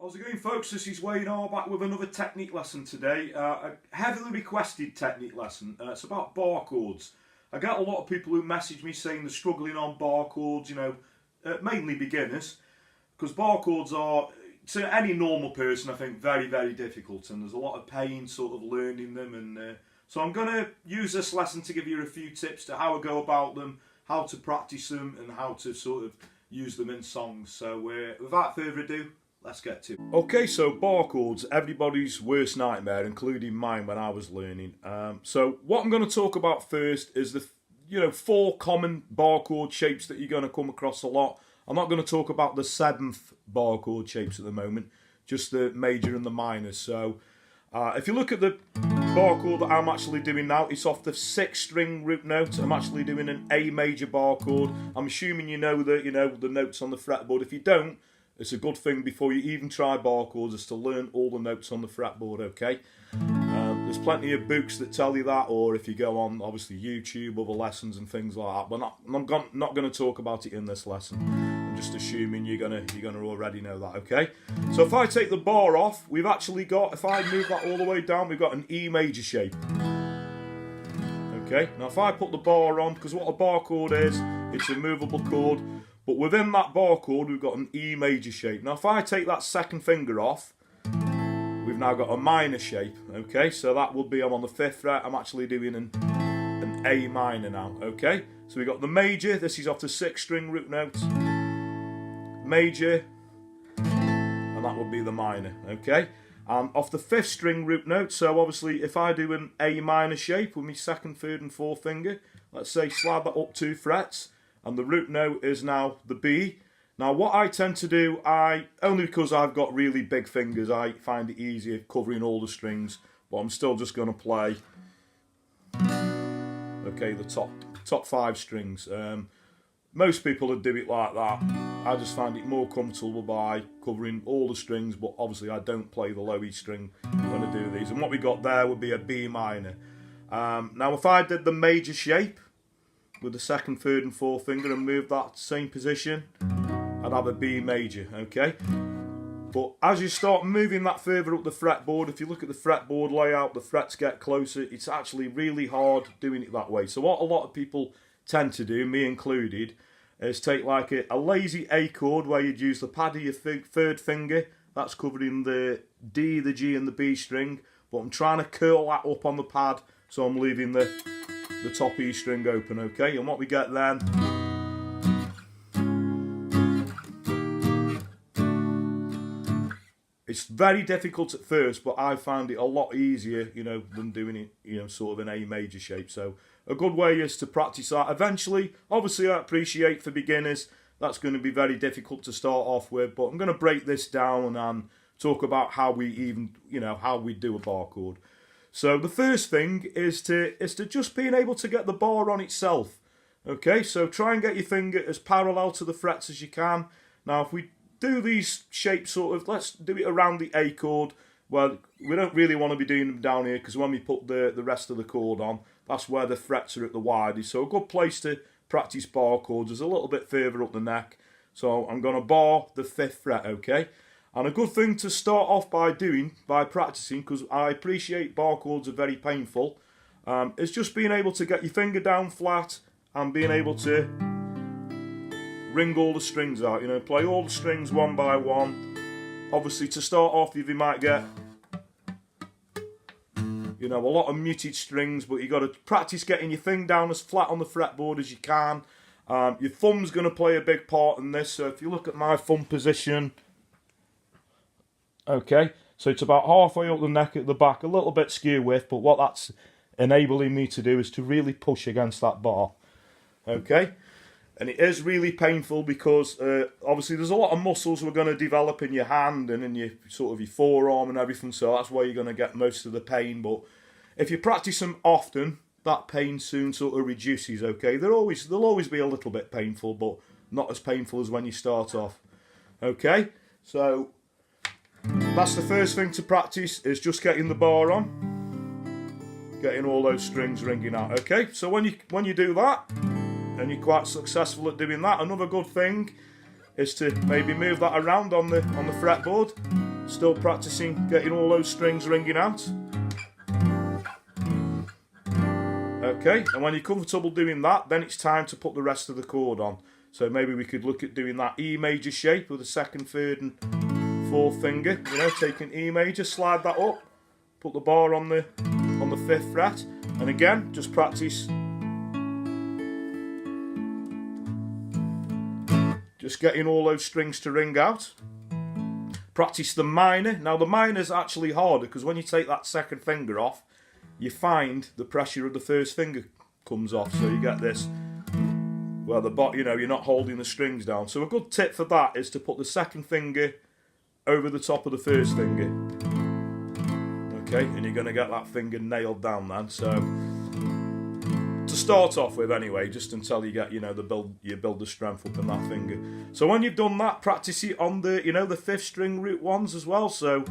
How's it going, folks? This is Wayne R back with another technique lesson today. A heavily requested technique lesson. It's about bar chords. I get a lot of people who message me saying they're struggling on bar chords, mainly beginners, because bar chords are, to any normal person, I think, very, very difficult, and there's a lot of pain sort of learning them. And so I'm going to use this lesson to give you a few tips to how I go about them, how to practice them, and how to sort of use them in songs. So without further ado, let's get to it. Okay, so bar chords, everybody's worst nightmare, including mine when I was learning. So what I'm going to talk about first is the 4 common bar chord shapes that you're going to come across a lot. I'm not going to talk about the 7th bar chord shapes at the moment, just the major and the minor. So if you look at the bar chord that I'm actually doing now, it's off the 6th string root note. I'm actually doing an A major bar chord. I'm assuming you know the notes on the fretboard. If you don't, it's a good thing before you even try bar chords is to learn all the notes on the fretboard, okay? There's plenty of books that tell you that, or if you go on, obviously, YouTube, other lessons and things like that. But I'm not going to talk about it in this lesson. I'm just assuming you're gonna already know that, okay? So if I take the bar off, we've actually got, if I move that all the way down, we've got an E major shape. Okay, now if I put the bar on, because what a bar chord is, it's a movable chord. But within that bar chord, we've got an E major shape. Now, if I take that 2nd finger off, we've now got a minor shape. Okay, so that would be, I'm on the 5th fret. I'm actually doing an A minor now. Okay, so we've got the major. This is off the 6th string root note. Major, and that would be the minor. Okay, and off the 5th string root note. So obviously, if I do an A minor shape with my 2nd, 3rd, and 4th finger, let's say slide that up 2 frets. And the root note is now the B. Now what I tend to do, only because I've got really big fingers, I find it easier covering all the strings, but I'm still just going to play, okay, the top 5 strings. Most people would do it like that. I just find it more comfortable by covering all the strings, but obviously I don't play the low E string when I do these. And what we got there would be a B minor. Now if I did the major shape, with the 2nd, 3rd and 4th finger and move that same position, I'd have a B major, okay? But as you start moving that further up the fretboard, if you look at the fretboard layout, the frets get closer, it's actually really hard doing it that way. So what a lot of people tend to do, me included, is take like a lazy A chord where you'd use the pad of your 3rd finger, that's covering the D, the G and the B string, but I'm trying to curl that up on the pad, so I'm leaving the top E string open, okay? And what we get then, it's very difficult at first, but I find it a lot easier, than doing it, sort of an A major shape. So a good way is to practice that. Eventually, obviously I appreciate for beginners, that's going to be very difficult to start off with, but I'm going to break this down and talk about how we even, how we do a bar chord. So the first thing is to just being able to get the bar on itself. Okay, so try and get your finger as parallel to the frets as you can. Now if we do these shapes sort of, let's do it around the A chord. Well, we don't really want to be doing them down here because when we put the rest of the chord on, that's where the frets are at the widest. So a good place to practice bar chords is a little bit further up the neck. So I'm going to bar the 5th fret, okay? And a good thing to start off by practicing, because I appreciate bar chords are very painful, is just being able to get your finger down flat and being able to ring all the strings out, play all the strings one by one. Obviously to start off with you might get, a lot of muted strings, but you got to practice getting your thing down as flat on the fretboard as you can. Your thumb's going to play a big part in this, so if you look at my thumb position, okay, so it's about halfway up the neck at the back, a little bit skew width, but what that's enabling me to do is to really push against that bar, okay? And it is really painful because obviously there's a lot of muscles we're going to develop in your hand and in your sort of your forearm and everything, so that's where you're going to get most of the pain. But if you practice them often, that pain soon sort of reduces, okay? They'll always be a little bit painful, but not as painful as when you start off, okay? So that's the first thing to practice, is just getting the bar on, getting all those strings ringing out. Okay, so when you do that, and you're quite successful at doing that, another good thing is to maybe move that around on the fretboard. Still practicing getting all those strings ringing out. Okay, and when you're comfortable doing that, then it's time to put the rest of the chord on. So maybe we could look at doing that E major shape with the second, third and fourth finger. You know, taking E major, slide that up, put the bar on the 5th fret, and again, just practice. Just getting all those strings to ring out. Practice the minor. Now the minor is actually harder because when you take that second finger off, you find the pressure of the first finger comes off, so you get this where you're not holding the strings down. So a good tip for that is to put the second finger over the top of the first finger. Okay, and you're going to get that finger nailed down then. So to start off with anyway, just until you get you build the strength up in that finger. So when you've done that, practice it on the the 5th string root ones as well. So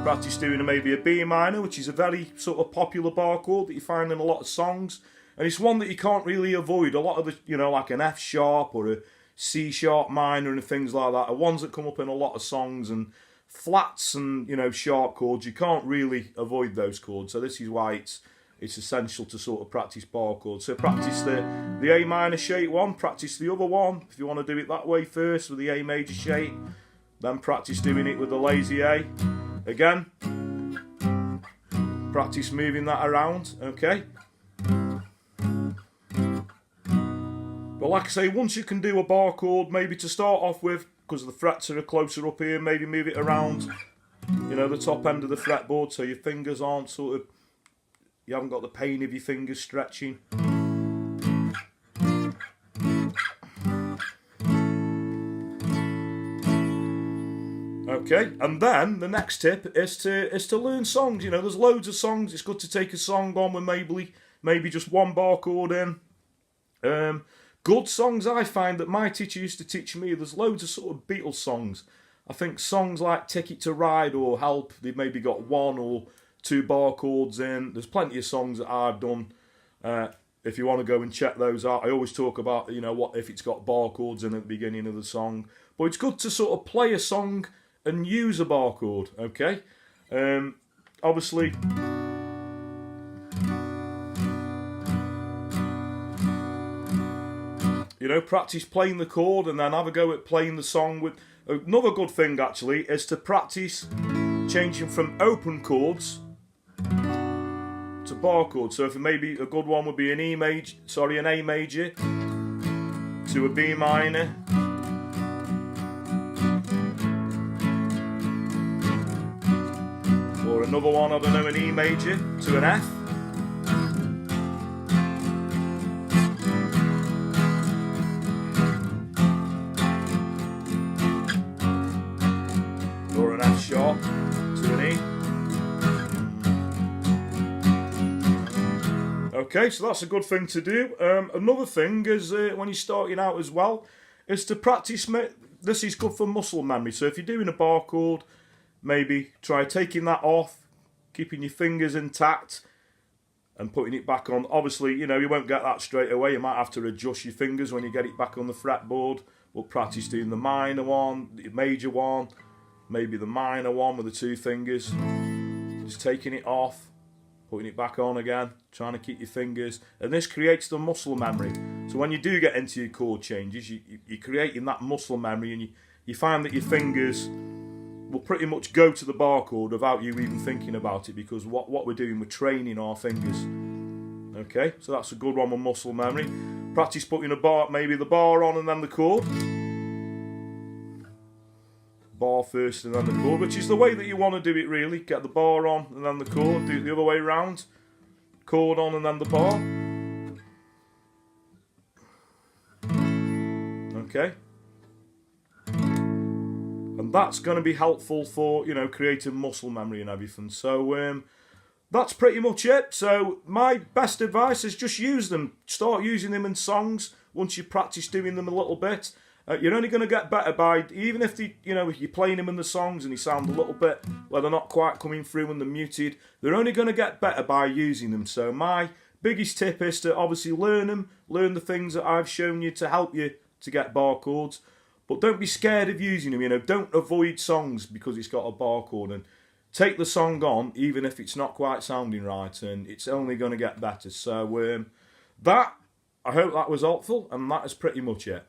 practice doing maybe a B minor, which is a very sort of popular bar chord that you find in a lot of songs, and it's one that you can't really avoid. A lot of the like an F sharp or a C sharp minor and things like that are ones that come up in a lot of songs, and flats and sharp chords, you can't really avoid those chords. So this is why it's essential to sort of practice bar chords. So practice the A minor shape one, practice the other one if you want to do it that way first with the A major shape, then practice doing it with the lazy A. Again, practice moving that around, okay? But like I say, once you can do a bar chord, maybe to start off with, because the frets are closer up here, maybe move it around, the top end of the fretboard so your fingers aren't you haven't got the pain of your fingers stretching. Okay, and then the next tip is to learn songs. There's loads of songs. It's good to take a song on with maybe just one bar chord in. Good songs, I find that my teacher used to teach me. There's loads of sort of Beatles songs. I think songs like Ticket to Ride or Help, they've maybe got 1 or 2 bar chords in. There's plenty of songs that I've done. If you want to go and check those out, I always talk about what if it's got bar chords in at the beginning of the song. But it's good to sort of play a song and use a bar chord. Okay, obviously. Practice playing the chord and then have a go at playing the song with. Another good thing actually is to practice changing from open chords to bar chords. So if maybe a good one would be an A major to a B minor. Or another one, I don't know, an E major to an F. Or an F sharp to an E. Okay, so that's a good thing to do. Another thing is when you're starting out as well, is to practice. This is good for muscle memory. So if you're doing a bar chord, maybe try taking that off, keeping your fingers intact, and putting it back on. Obviously, you won't get that straight away. You might have to adjust your fingers when you get it back on the fretboard. But practice doing the minor one, the major one, maybe the minor one with the 2 fingers. Just taking it off, putting it back on again, trying to keep your fingers. And this creates the muscle memory. So when you do get into your chord changes, you're creating that muscle memory, and you find that your fingers will pretty much go to the bar chord without you even thinking about it, because what we're doing, we're training our fingers. Okay, so that's a good one with muscle memory. Practice putting maybe the bar on and then the chord. Bar first and then the chord, which is the way that you want to do it really. Get the bar on and then the chord, do it the other way around. Chord on and then the bar. Okay. And that's going to be helpful for, creating muscle memory and everything. So that's pretty much it. So my best advice is just use them. Start using them in songs once you practice doing them a little bit. You're only going to get better by, even if if you're playing them in the songs and they sound a little bit where they're not quite coming through and they're muted, they're only going to get better by using them. So my biggest tip is to obviously learn them, learn the things that I've shown you to help you to get bar chords. But don't be scared of using them, you know. Don't avoid songs because it's got a bar chord, and take the song on even if it's not quite sounding right, and it's only going to get better. So I hope that was helpful, and that is pretty much it.